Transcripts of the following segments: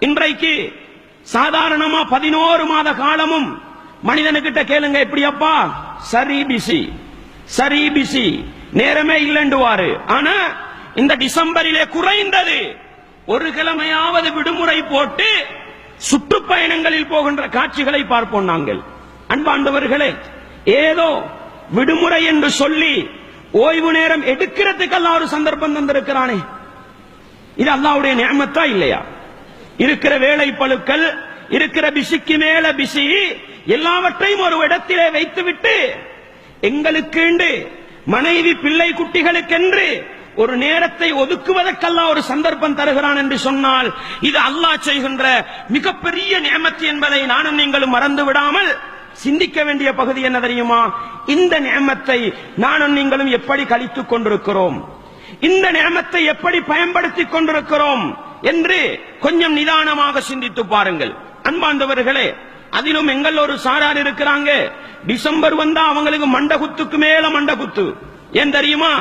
இன்றைக்கு சாதாரணமா 11 மாத காலமும் மனிதனுக்கிட்ட கேளுங்க, எப்படியப்பா? சரி பிசி, சரி பிசி, நேரமே இல்லைண்டுவாரு. ஆனா இந்த டிசம்பரிலே குறைந்தது ஒரு கிழமையாவது விடுமுறை போட்டு சுற்றுப்பயணங்களில் போகின்ற காட்சிகளை பார்ப்போம் நாங்கள். அன்பாண்டவர்களே, ஏதோ விடுமுறை என்று சொல்லி ஓய்வு நேரம் எடுக்கிறதுக்கெல்லாம் ஒரு சந்தர்ப்பம் தந்திருக்கிறானே, இது அல்லாஹ்வுடைய நிஅமத்தா இல்லையா? இருக்கிற வேலை பளுக்கள், இருக்கிற பிசிக்கு மேல பிசி, எல்லாவற்றையும் ஒரு இடத்திலே வைத்துவிட்டு எங்களுக்கு மனைவி பிள்ளை குட்டிகளுக்கென்று ஒரு நேரத்தை ஒதுக்குவதற்கெல்லாம் ஒரு சந்தர்ப்பம் தருகிறான் என்று சொன்னால் இது அல்லாஹ் செய்கின்ற மிகப்பெரிய நிஅமத் என்பதை நானும் நீங்களும் மறந்து விடாமல் சிந்திக்க வேண்டிய பகுதி என்ன தெரியுமா? இந்த நிஅமத்தை நானும் நீங்களும் எப்படி கழித்துக் கொண்டிருக்கிறோம், இந்த நிஅமத்தை எப்படி பயன்படுத்திக் கொண்டிருக்கிறோம் என்று கொஞ்சம் நிதானமாக சிந்தித்து பாருங்கள். அன்பாண்டவர்களே, அதிலும் எங்கள் ஒரு சாரார் இருக்கிறாங்க, டிசம்பர் வந்தா அவங்களுக்கு மண்டகுத்துக்கு மேல மண்டகுத்து. ஏன் தெரியுமா?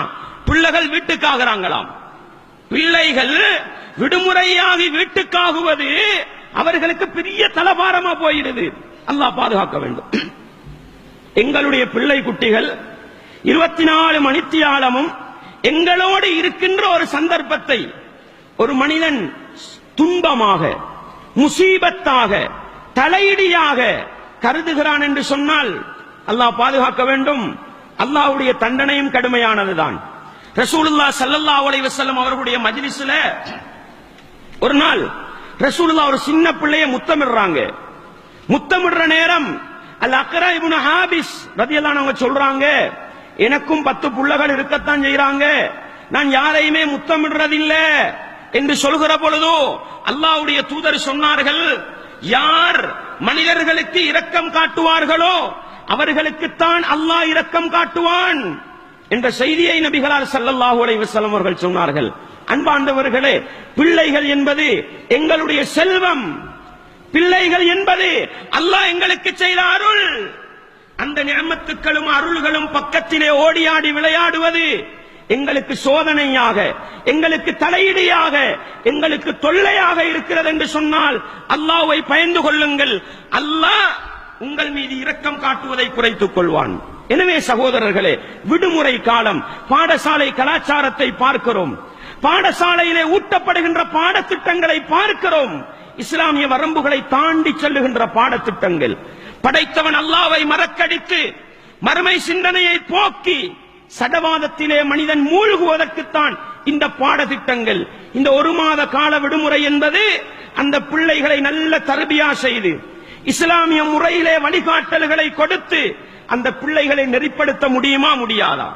பிள்ளைகள் வீட்டுக்காகிறாங்களாம். பிள்ளைகள் விடுமுறையாகி வீட்டுக்காகுவது அவர்களுக்கு பெரிய தலபாரமா போயிடுது. அல்லாஹ் பாதுகாக்க வேண்டும். எங்களுடைய பிள்ளை குட்டிகள் 24 மணித்தியாலமும் எங்களோடு இருக்கின்ற ஒரு சந்தர்ப்பத்தை ஒரு மனிதன் துன்பமாக, முசீபத்தாக, தலையிடியாக கருதுகிறான் என்று சொன்னால் அல்லாஹ் பாதுகாக்க வேண்டும். அல்லாஹ்வுடைய தண்டனையும் கடுமையானதுதான். ரசூலுல்லாஹ் ஸல்லல்லாஹு அலைஹி வஸல்லம் அவர்களுடைய மஜ்லிஸ்ல ஒரு நாள் ரசூலுல்லாஹ் ஒரு சின்ன பிள்ளையை முத்தமிடுறாங்க. முத்தமிடுற நேரம் அல் அக்ரா இப்னு ஹாபிஸ் ரலியல்லாஹு அன்ஹு சொல்றாங்க, எனக்கும் 10 புள்ளகள் இருக்கத்தான் செய்றாங்க, நான் யாரையுமே முத்தமிடுறதில்லை என்று சொல்கிற பொழுது அல்லாஹ்வுடைய தூதர் சொன்னார்கள், யார் மனிதர்களுக்கு இரக்கம் காட்டுவார்களோ அவர்களுக்குத்தான் அல்லாஹ் இரக்கம் காட்டுவான் என்ற செய்தியை நபிகளார் ஸல்லல்லாஹு அலைஹி வஸல்லம் அவர்கள் சொன்னார்கள். அன்பாண்டவர்களே, பிள்ளைகள் என்பது எங்களுடைய செல்வம், பிள்ளைகள் என்பது அல்லாஹ் எங்களுக்கு செய்த அருள். அந்த நிஅமத்துக்களும் அருள்களும் பக்கத்திலே ஓடியாடி விளையாடுவது எங்களுக்கு சோதனையாக, எங்களுக்கு தலையீடியாக, எங்களுக்கு தொல்லையாக இருக்கிறது என்று சொன்னால் அல்லாஹ்வை பயந்து கொள்ளுங்கள். அல்லாஹ் உங்கள் மீது இரக்கம் காட்டுவதை குறைத்துக் கொள்வான். எனவே சகோதரர்களே, விடுமுறை காலம், பாடசாலை கலாச்சாரத்தை பார்க்கிறோம், பாடசாலையிலே ஊட்டப்படுகின்ற பாடத்திட்டங்களை பார்க்கிறோம். இஸ்லாமிய வரம்புகளை தாண்டி செல்லுகின்ற பாடத்திட்டங்கள், படைத்தவன் அல்லாஹ்வை மறக்கடித்து மறுமை சிந்தனையை போக்கி சடவாதத்திலே மனிதன் மூழ்குவதற்குத்தான் இந்த பாடத்திட்டங்கள். இந்த 1 மாத கால விடுமுறை என்பது அந்த பிள்ளைகளை நல்ல தர்பியா செய்து இஸ்லாமிய முறையிலே வழிகாட்டல்களை கொடுத்து அந்த பிள்ளைகளை நெறிப்படுத்த முடியுமா முடியாதா?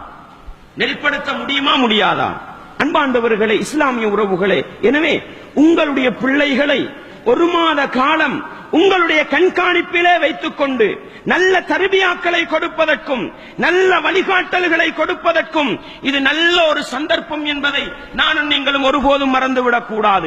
நெறிப்படுத்த முடியுமா முடியாதா? அன்பாண்டவர்களே, இஸ்லாமிய உறவுகளே, எனவே உங்களுடைய பிள்ளைகளை 1 மாத காலம் உங்களுடைய கண்காணிப்பிலே வைத்துக் கொண்டு நல்ல தர்பியாக்களை கொடுப்பதற்கும் நல்ல வழிகாட்டல்களை கொடுப்பதற்கும் இது நல்ல ஒரு சந்தர்ப்பம் என்பதை நானும் நீங்களும் ஒருபோதும் மறந்துவிடக் கூடாது.